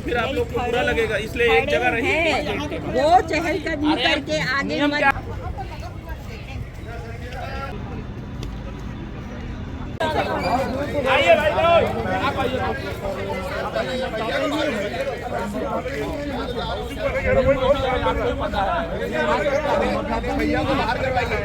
फिर आप लोग को बुरा लगेगा, इसलिए एक जगह रहिए। वो चहलकदमी करके आगे मत आइए भाई साहब, आप आइए। भैया को बाहर करवाइए।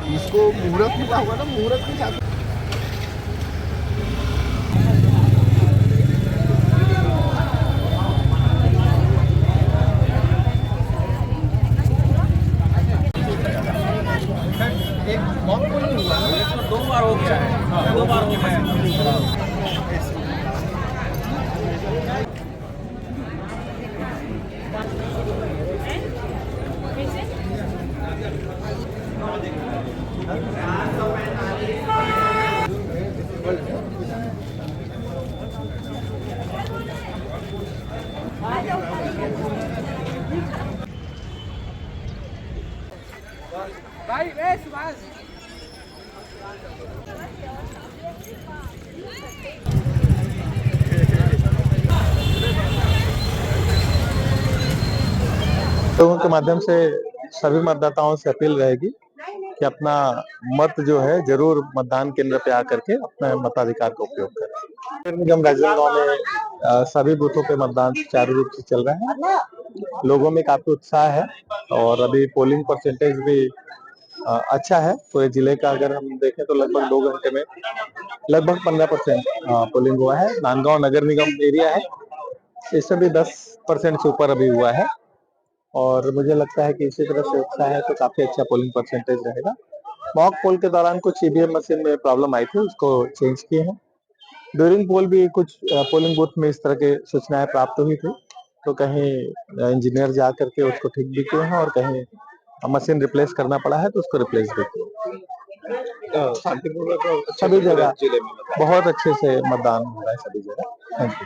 इसको मुहूर्त हुआ होगा ना, मुहूर्त के साथ एक मॉक पोल नहीं हुआ, 2 बार हो गया है, 2 बार हो गया है। भाई सुभाष लोगों के माध्यम से सभी मतदाताओं से अपील रहेगी कि अपना मत जो है जरूर मतदान केंद्र पे आकर के अपने मताधिकार का उपयोग करें। नगर निगम राजनांदगांव में सभी बूथों पे मतदान सुचारू रूप से चल रहा है। लोगों में काफी उत्साह है और अभी पोलिंग परसेंटेज भी अच्छा है। पूरे जिले का अगर हम देखें तो लगभग 2 घंटे में लगभग 15% पोलिंग हुआ है। नांदगांव नगर निगम एरिया है, इससे भी 10% से ऊपर अभी हुआ है और मुझे लगता है कि इसी तरह से उत्साह है तो काफी अच्छा पोलिंग परसेंटेज रहेगा। मॉक पोल के दौरान कुछ ईवीएम मशीन में प्रॉब्लम आई थी, उसको चेंज किए हैं। ड्यूरिंग पोल भी कुछ पोलिंग बूथ में इस तरह के सूचनाएं प्राप्त हुई थी, तो कहीं इंजीनियर जा करके उसको ठीक भी किए हैं और कहीं मशीन रिप्लेस करना पड़ा है तो उसको रिप्लेस भी किया। शांतिपूर्वक सभी जगह बहुत अच्छे से मतदान हो रहा है सभी जगह। Thank you.